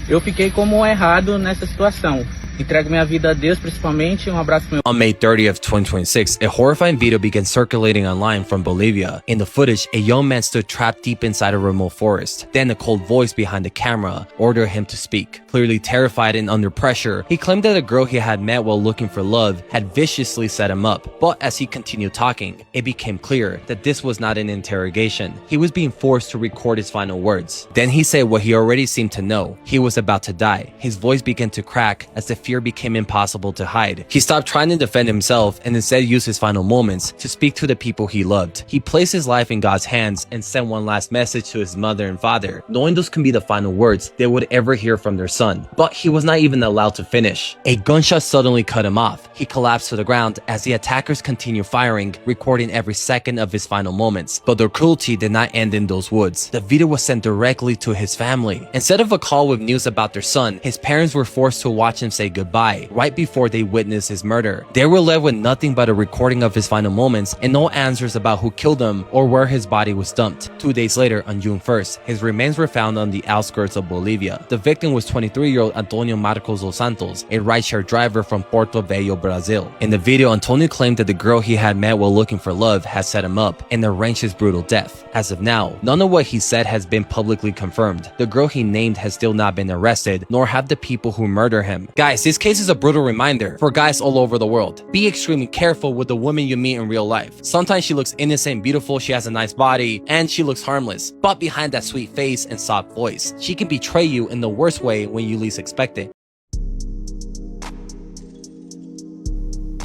Eu fiquei como errado nessa situação. Entrego minha vida a Deus, principalmente. Abraço pro meu. On May 30th, 2026, a horrifying video began circulating online from Bolivia. In the footage, a young man stood trapped deep inside a remote forest. Then a cold voice behind the camera ordered him to speak. Clearly terrified and under pressure, he claimed that a girl he had met while looking for love had viciously set him up. But as he continued talking, it became clear that this was not an interrogation. He was being forced to record his final words. Then he said what he already seemed to know. He was about to die. His voice began to crack as the fear became impossible to hide. He stopped trying to defend himself and instead used his final moments to speak to the people he loved. He placed his life in God's hands and sent one last message to his mother and father, knowing those can be the final words they would ever hear from their son. But he was not even allowed to finish. A gunshot suddenly cut him off. He collapsed to the ground as the attackers continued firing, recording every second of his final moments. But their cruelty did not end in those woods. The video was sent directly to his family. Instead of a call with news about their son, his parents were forced to watch him say goodbye right before they witnessed his murder. They were left with nothing but a recording of his final moments and no answers about who killed him or where his body was dumped. 2 days later, on June 1st, his remains were found on the outskirts of Bolivia. The victim was 23-year-old Antonio Marcos dos Santos, a rideshare driver from Porto Velho, Brazil. In the video, Antonio claimed that the girl he had met while looking for love had set him up and arranged his brutal death. As of now, none of what he said has been publicly confirmed. The girl he named has still not been arrested, nor have the people who murder him. Guys, this case is a brutal reminder for guys all over the world. Be extremely careful with the women you meet in real life. Sometimes she looks innocent, beautiful, she has a nice body, and she looks harmless. But behind that sweet face and soft voice, she can betray you in the worst way when you least expect it.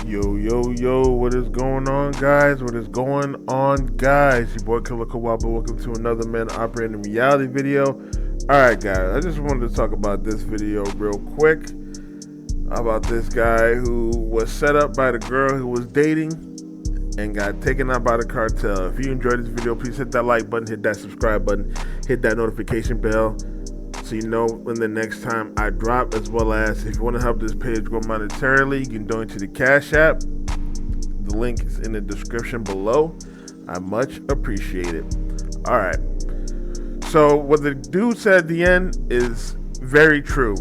Yo, what is going on, guys? What is going on, guys? Your boy Killer Kawaba. Welcome to another Man Operating Reality video. Alright, guys, I just wanted to talk about this video real quick. About this guy who was set up by the girl who was dating and got taken out by the cartel. If you enjoyed this video, please hit that like button, hit that subscribe button, hit that notification bell so you know when the next time I drop, as well as if you want to help this page grow monetarily, you can donate to the Cash App. The link is in the description below. I much appreciate it. Alright, so what the dude said at the end is very true.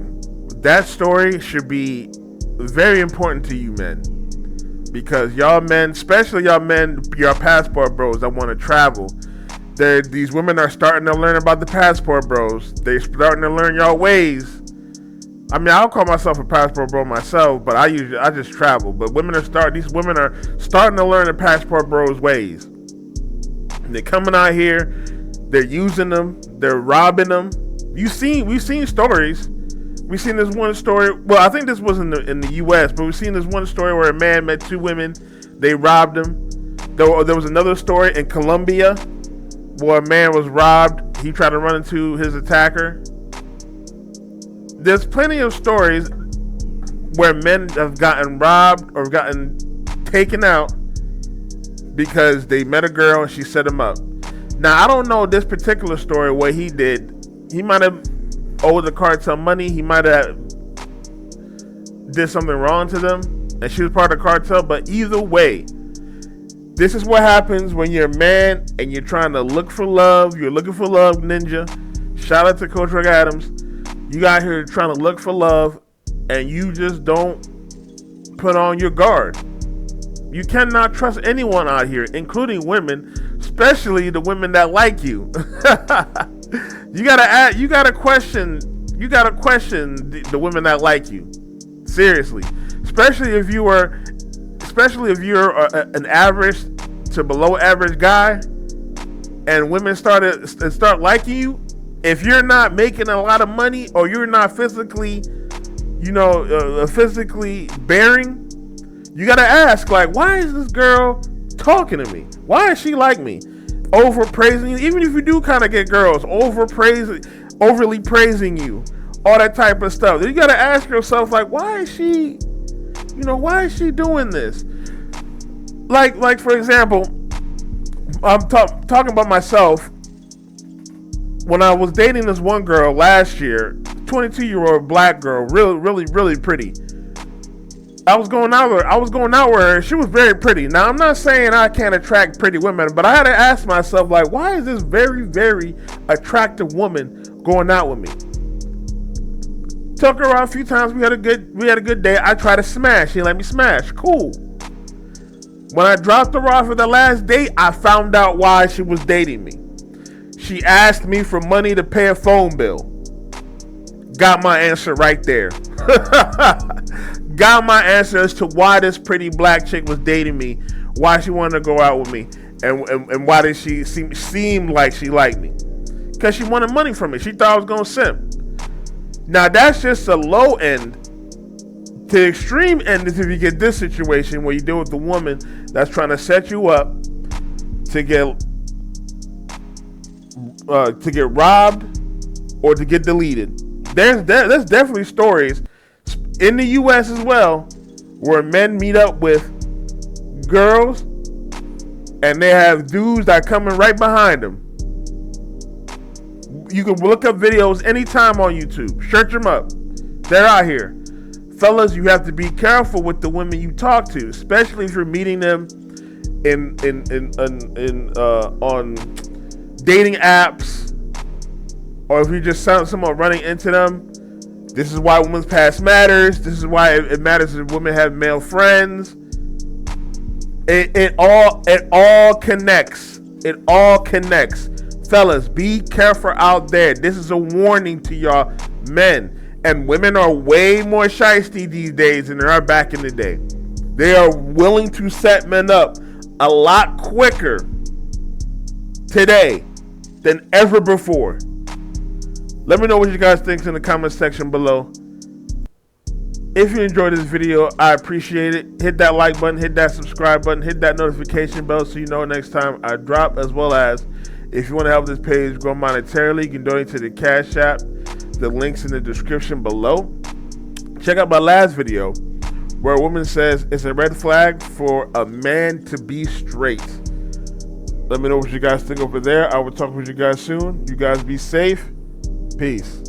That story should be very important to you men, because y'all men, especially y'all men, your passport bros that want to travel, these women are starting to learn about the passport bros. They're starting to learn y'all ways. I mean, I'll call myself a passport bro myself, but I just travel. But these women are starting to learn the passport bros ways. And they're coming out here, they're using them, they're robbing them. We've seen stories. We've seen this one story. Well, I think this was in the U.S., but we've seen this one story where a man met two women. They robbed him. There was another story in Colombia where a man was robbed. He tried to run into his attacker. There's plenty of stories where men have gotten robbed or gotten taken out because they met a girl and she set him up. Now, I don't know this particular story, what he did. He might have owed the cartel money. He might have did something wrong to them and she was part of the cartel. But either way, this is what happens when you're a man and you're trying to look for love. You're looking for love, ninja. Shout out to Coach Rick Adams. You got here trying to look for love and you just don't put on your guard. You cannot trust anyone out here, including women, especially the women that like you. You gotta question the women that like you. Seriously, especially if you're an average to below average guy, and women start liking you. If you're not making a lot of money or you're not physically bearing, you gotta ask, like, why is this girl talking to me? Why is she like me? Overpraising you, even if you do kind of get girls overly praising you, all that type of stuff. You gotta ask yourself, like, why is she doing this? Like for example, I'm talking about myself. When I was dating this one girl last year, 22-year-old black girl, really pretty. I was going out with her. She was very pretty. Now, I'm not saying I can't attract pretty women, but I had to ask myself, like, why is this very, very attractive woman going out with me? Took her out a few times. We had a good day. I tried to smash. She let me smash. Cool. When I dropped her off at the last date, I found out why she was dating me. She asked me for money to pay a phone bill. Got my answer right there. Got my answer as to why this pretty black chick was dating me, why she wanted to go out with me, and why did she seem like she liked me. Because she wanted money from me. She thought I was going to simp. Now, that's just a low end. The extreme end is if you get this situation where you deal with the woman that's trying to set you up to get robbed or to get deleted. There's definitely stories in the U.S. as well where men meet up with girls and they have dudes that are coming right behind them. You can look up videos anytime on YouTube. Search them up. They're out here. Fellas, you have to be careful with the women you talk to, especially if you're meeting them on dating apps, or if you just saw someone running into them. This is why women's past matters. This is why it matters if women have male friends. It all connects. It all connects. Fellas, be careful out there. This is a warning to y'all men. And women are way more shiesty these days than they are back in the day. They are willing to set men up a lot quicker today than ever before. Let me know what you guys think in the comment section below. If you enjoyed this video, I appreciate it. Hit that like button, hit that subscribe button, hit that notification bell so you know next time I drop, as well as if you want to help this page grow monetarily, you can donate to the Cash App. The link's in the description below. Check out my last video where a woman says it's a red flag for a man to be straight. Let me know what you guys think over there. I will talk with you guys soon. You guys be safe. Peace.